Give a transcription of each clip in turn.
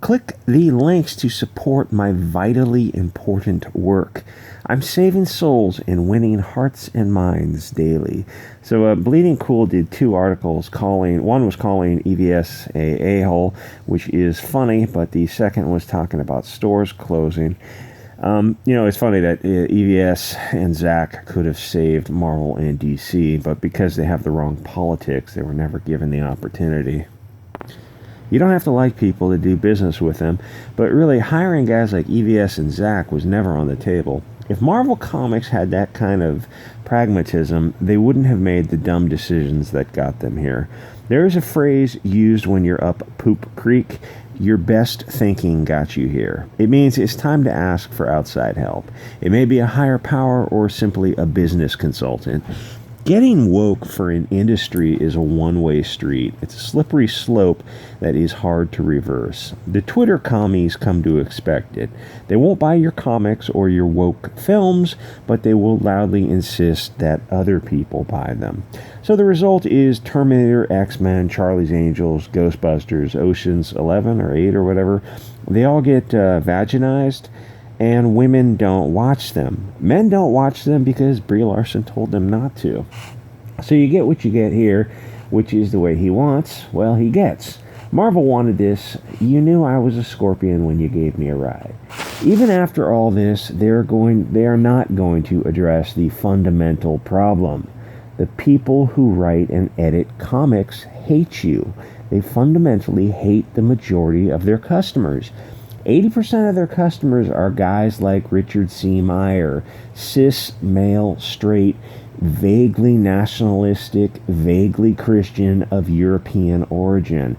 Click the links to support my vitally important work. I'm saving souls and winning hearts and minds daily. So Bleeding Cool did 2 articles one was calling EVS a-hole, which is funny, but the second was talking about stores closing. It's funny that EVS and Zach could have saved Marvel and DC, but because they have the wrong politics, they were never given the opportunity. You don't have to like people to do business with them, but really hiring guys like EVS and Zach was never on the table. If Marvel Comics had that kind of pragmatism, they wouldn't have made the dumb decisions that got them here. There is a phrase used when you're up poop creek: your best thinking got you here. It means it's time to ask for outside help. It may be a higher power or simply a business consultant. Getting woke for an industry is a one-way street. It's a slippery slope that is hard to reverse. The Twitter commies come to expect it. They won't buy your comics or your woke films, but they will loudly insist that other people buy them. So the result is Terminator, X-Men, Charlie's Angels, Ghostbusters, Ocean's 11 or 8 or whatever. They all get vaginized, and women don't watch them. Men don't watch them because Brie Larson told them not to. So you get what you get here, which is the way he wants. Well, he gets. Marvel wanted this. You knew I was a scorpion when you gave me a ride. Even after all this, they are not going to address the fundamental problem. The people who write and edit comics hate you. They fundamentally hate the majority of their customers. 80% of their customers are guys like Richard C. Meyer, cis, male, straight, vaguely nationalistic, vaguely Christian, of European origin.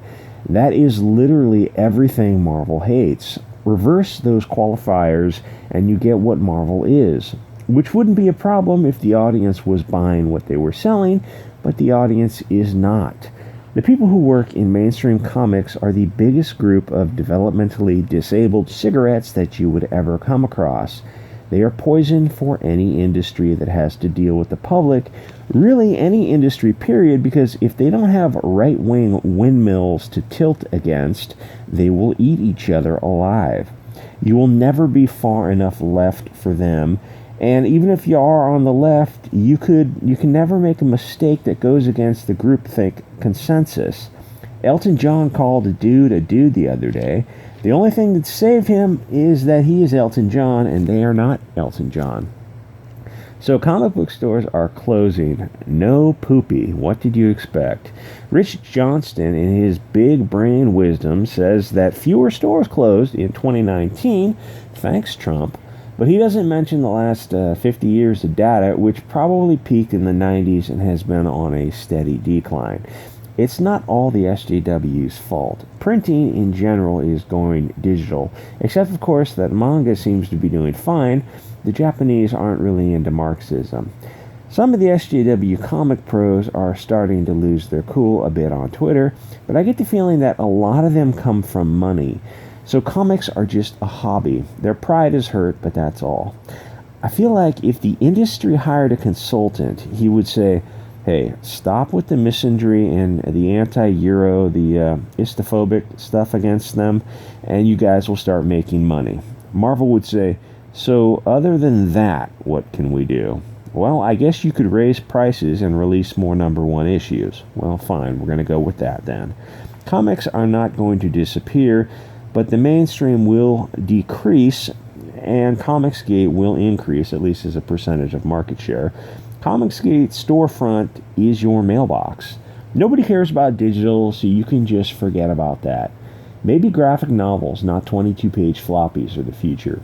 That is literally everything Marvel hates. Reverse those qualifiers and you get what Marvel is, which wouldn't be a problem if the audience was buying what they were selling, but the audience is not. The people who work in mainstream comics are the biggest group of developmentally disabled cigarettes that you would ever come across. They are poison for any industry that has to deal with the public, really any industry, period, because if they don't have right-wing windmills to tilt against, they will eat each other alive. You will never be far enough left for them. And even if you are on the left, you can never make a mistake that goes against the groupthink consensus. Elton John called a dude the other day. The only thing that saved him is that he is Elton John, and they are not Elton John. So comic book stores are closing. No poopy. What did you expect? Rich Johnston, in his big brain wisdom, says that fewer stores closed in 2019, thanks Trump. But he doesn't mention the last 50 years of data, which probably peaked in the 90s and has been on a steady decline. It's not all the SJW's fault. Printing in general is going digital, except of course that manga seems to be doing fine. The Japanese aren't really into Marxism. Some of the SJW comic pros are starting to lose their cool a bit on Twitter, but I get the feeling that a lot of them come from money. So comics are just a hobby. Their pride is hurt, but that's all. I feel like if the industry hired a consultant, he would say, hey, stop with the misandry and the anti-Euro, the istophobic stuff against them, and you guys will start making money. Marvel would say, so other than that, what can we do? Well, I guess you could raise prices and release more #1 issues. Well, fine, we're going to go with that then. Comics are not going to disappear, but the mainstream will decrease, and comicsgate will increase, at least as a percentage of market share. Comicsgate storefront is your mailbox. Nobody cares about digital, so you can just forget about that. Maybe graphic novels, not 22-page floppies, are the future.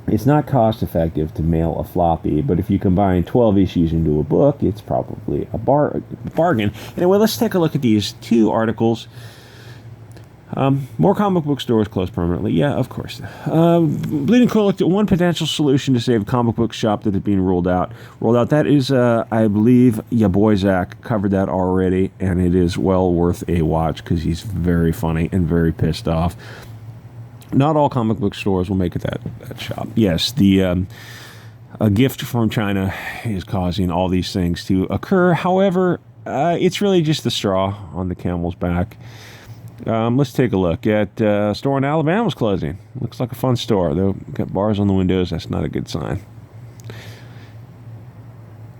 It's not cost effective to mail a floppy, but if you combine 12 issues into a book, it's probably a bargain. Anyway, let's take a look at these 2 articles. More comic book stores closed permanently. Yeah, of course. Bleeding Cool looked at one potential solution to save a comic book shop that had been rolled out. That is, I believe, ya boy Zach covered that already, and it is well worth a watch because he's very funny and very pissed off. Not all comic book stores will make it that shop. Yes, a gift from China is causing all these things to occur. However, it's really just the straw on the camel's back. Let's take a look at a store in Alabama's closing. Looks like a fun store. They've got bars on the windows. That's not a good sign.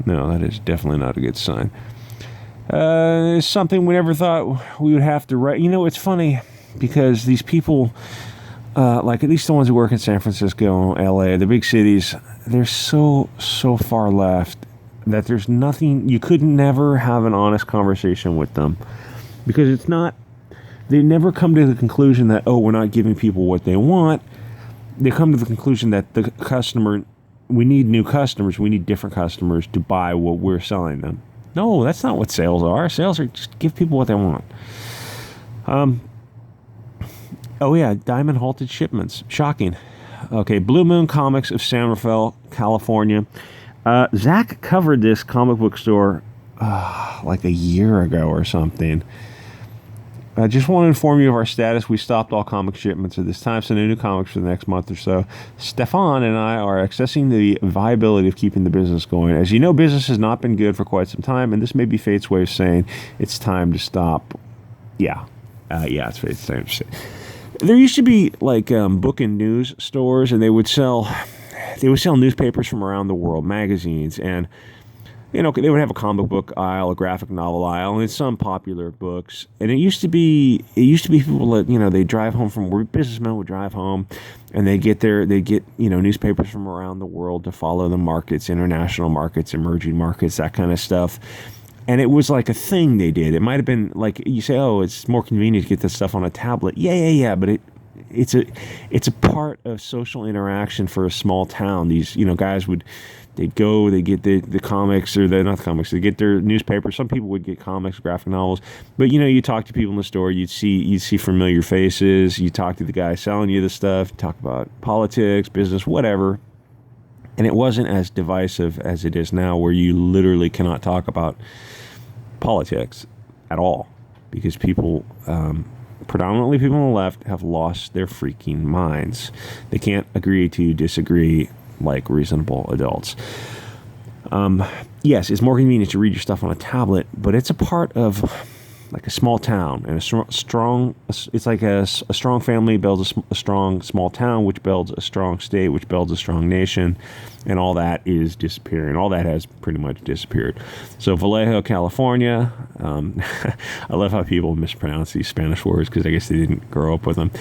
No, that is definitely not a good sign. It's something we never thought we would have to write. You know, it's funny because these people, like at least the ones who work in San Francisco, LA, the big cities, they're so far left that there's nothing, you could never have an honest conversation with them because it's not, they never come to the conclusion that, oh, we're not giving people what they want. They come to the conclusion that the customer, we need new customers, we need different customers to buy what we're selling them. No, that's not what sales are. Sales are just give people what they want. Oh yeah, Diamond halted shipments. Shocking. Okay, Blue Moon Comics of San Rafael, California. Zach covered this comic book store like a year ago or something. I just want to inform you of our status. We stopped all comic shipments at this time, so no new comics for the next month or so. Stefan and I are assessing the viability of keeping the business going. As you know, business has not been good for quite some time, and this may be Fate's way of saying it's time to stop. Yeah, it's Fate's time to say. There used to be like book and news stores, and they would sell newspapers from around the world, magazines, and you know, they would have a comic book aisle, a graphic novel aisle, and some popular books. And it used to be people that, you know, they drive home from work, businessmen would drive home, and they get newspapers from around the world to follow the markets, international markets, emerging markets, that kind of stuff. And it was like a thing they did. It might have been like, you say, oh, it's more convenient to get this stuff on a tablet. Yeah, but it's a part of social interaction for a small town. These, you know, guys they'd go, they get the comics, or not the comics, they get their newspapers. Some people would get comics, graphic novels. But, you know, you talk to people in the store, you'd see familiar faces, you talk to the guy selling you the stuff, talk about politics, business, whatever. And it wasn't as divisive as it is now, where you literally cannot talk about politics at all, because people, predominantly people on the left, have lost their freaking minds. They can't agree to disagree like reasonable adults. Yes, it's more convenient to read your stuff on a tablet, but it's a part of like a small town, and it's like a strong family builds a strong small town, which builds a strong state, which builds a strong nation, and all that is disappearing. All that has pretty much disappeared. So Vallejo, California, I love how people mispronounce these Spanish words because I guess they didn't grow up with them.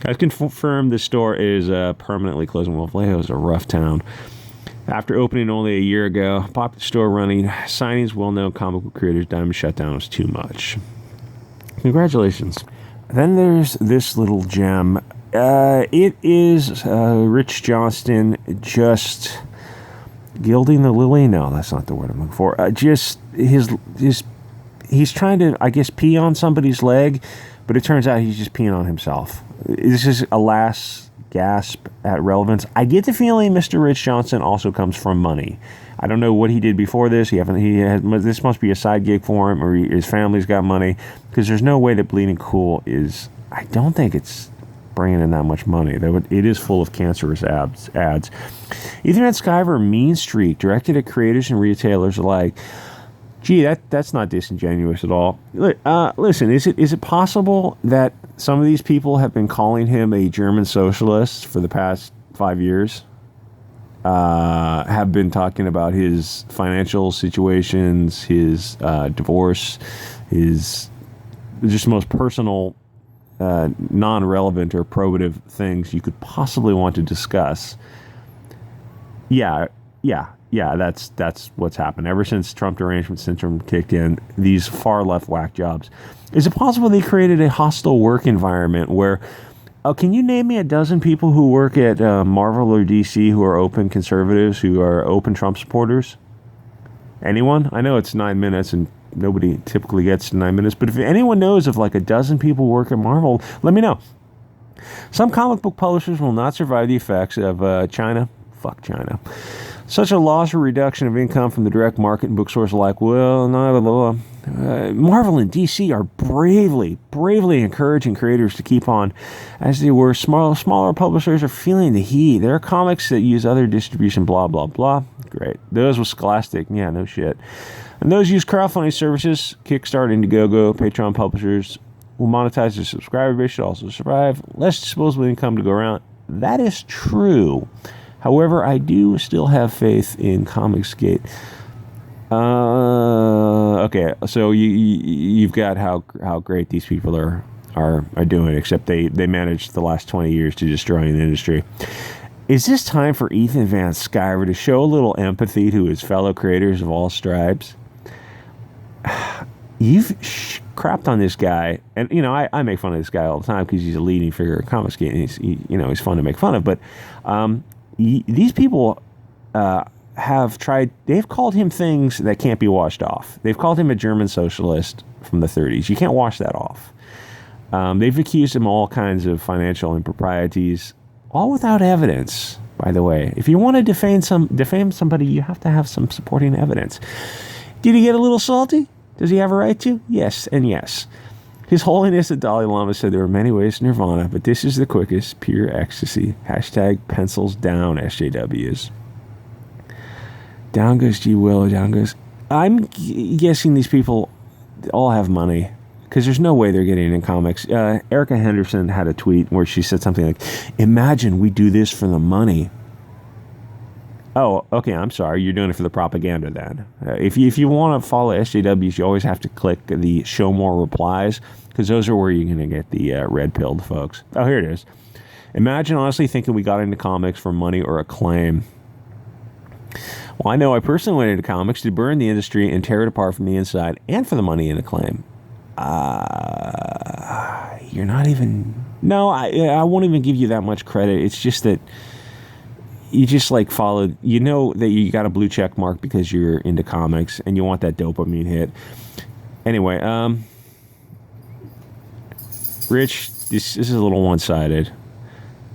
I've confirmed the store is permanently closing. Well, Vallejo is a rough town. After opening only a year ago, popular store running signings, well-known comic book creators, Diamond shutdown was too much. Congratulations. Then there's this little gem. It is Rich Johnston just gilding the lily. No, that's not the word I'm looking for. Just he's trying to, I guess, pee on somebody's leg, but it turns out he's just peeing on himself. This is a last gasp at relevance. I get the feeling Mr. Rich Johnston also comes from money. I don't know what he did before this. This must be a side gig for him, or his family's got money, because there's no way that Bleeding Cool is. I don't think it's bringing in that much money. It is full of cancerous ads. Ethernet Sciver mean streak directed at creators and retailers alike. Gee, that's not disingenuous at all. Listen, is it possible that some of these people have been calling him a German socialist for the past 5 years? Have been talking about his financial situations, his divorce, his just most personal, non-relevant or probative things you could possibly want to discuss. Yeah, that's what's happened. Ever since Trump derangement syndrome kicked in, these far-left whack jobs. Is it possible they created a hostile work environment where... can you name me a dozen people who work at Marvel or DC who are open conservatives, who are open Trump supporters? Anyone? I know it's 9 minutes and nobody typically gets to 9 minutes, but if anyone knows of like a dozen people who work at Marvel, let me know. Some comic book publishers will not survive the effects of China. Fuck China. Such a loss or reduction of income from the direct market and bookstores alike. Well, Marvel and DC are bravely encouraging creators to keep on as they were. Smaller publishers are feeling the heat. There are comics that use other distribution, blah, blah, blah. Great. Those with Scholastic, yeah, no shit. And those use crowdfunding services, Kickstarter, Indiegogo, Patreon publishers. will monetize their subscriber base should also survive. Less disposable income to go around. That is true. However, I do still have faith in comicsgate. Okay, so you've got how great these people are doing, except they managed the last 20 years to destroy the industry. Is this time for Ethan Van Sciver to show a little empathy to his fellow creators of all stripes? You've crapped on this guy, and I make fun of this guy all the time because he's a leading figure of comicsgate, and he's fun to make fun of. But these people have tried. They've called him things that can't be washed off. They've called him a German socialist from the 30s. You can't wash that off. They've accused him of all kinds of financial improprieties, all without evidence. By the way, if you want to defame somebody, you have to have some supporting evidence. Did he get a little salty? Does he have a right to? Yes and yes. His Holiness the Dalai Lama said there are many ways to nirvana, but this is the quickest, pure ecstasy. Hashtag pencils down, SJWs. Down goes G. Willow, down goes... I'm guessing these people all have money, because there's no way they're getting in comics. Erica Henderson had a tweet where she said something like, imagine we do this for the money. Oh, okay, I'm sorry. You're doing it for the propaganda then. If you want to follow SJWs, you always have to click the show more replies, because those are where you're going to get the red-pilled folks. Oh, here it is. Imagine honestly thinking we got into comics for money or acclaim. Well, I know I personally went into comics to burn the industry and tear it apart from the inside, and for the money and acclaim. You're not even... No, I won't even give you that much credit. It's just that you just followed, that you got a blue check mark because you're into comics and you want that dopamine hit. Anyway, Rich, this is a little one-sided.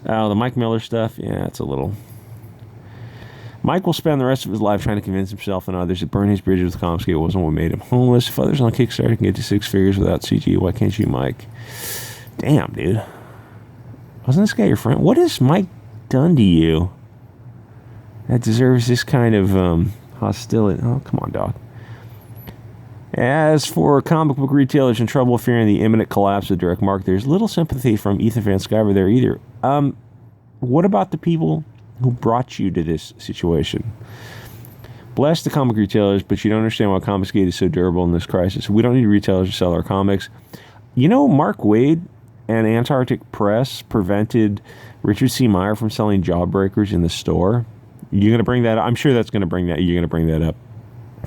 Oh, the Mike Miller stuff, yeah, it's a little... Mike will spend the rest of his life trying to convince himself and others that burning his bridges with comicsgate wasn't what made him homeless. If others on Kickstarter can get to 6 figures without CG, why can't you, Mike? Damn, dude. Wasn't this guy your friend? What has Mike done to you that deserves this kind of hostility? Oh, come on, dog. As for comic book retailers in trouble fearing the imminent collapse of direct market, there's little sympathy from Ethan Van Sciver there either. What about the people who brought you to this situation? Bless the comic retailers, but you don't understand why comicsgate is so durable in this crisis. We don't need retailers to sell our comics. Mark Wade and Antarctic Press prevented Richard C. Meyer from selling Jawbreakers in the store. You're going to bring that up? I'm sure that's going to bring that. You're going to bring that up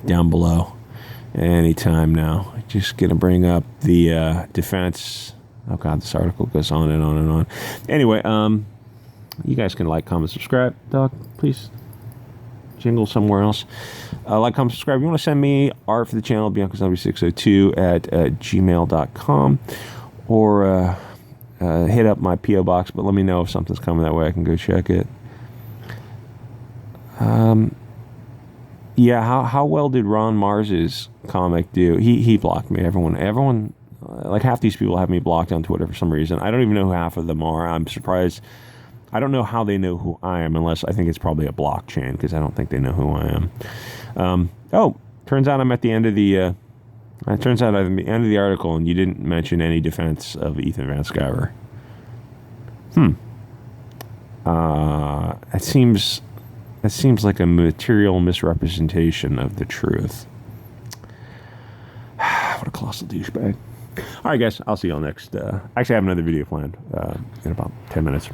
down below anytime now. Just going to bring up the defense. Oh, God, this article goes on and on and on. Anyway, you guys can like, comment, subscribe. Dog, please jingle somewhere else. Like, comment, subscribe. If you want to send me art for the channel, Bianca Zombie 602 at gmail.com. Or hit up my P.O. box, but let me know if something's coming that way. I can go check it. Yeah, how well did Ron Mars's comic do? He blocked me. Everyone, like half these people have me blocked on Twitter for some reason. I don't even know who half of them are. I'm surprised. I don't know how they know who I am, unless I think it's probably a blockchain, because I don't think they know who I am. Turns out I'm at the end of the... it turns out I'm at the end of the article, and you didn't mention any defense of Ethan Van Sciver. That seems like a material misrepresentation of the truth. What a colossal douchebag. All right, guys, I'll see you all next. Actually, I have another video planned in about 10 minutes.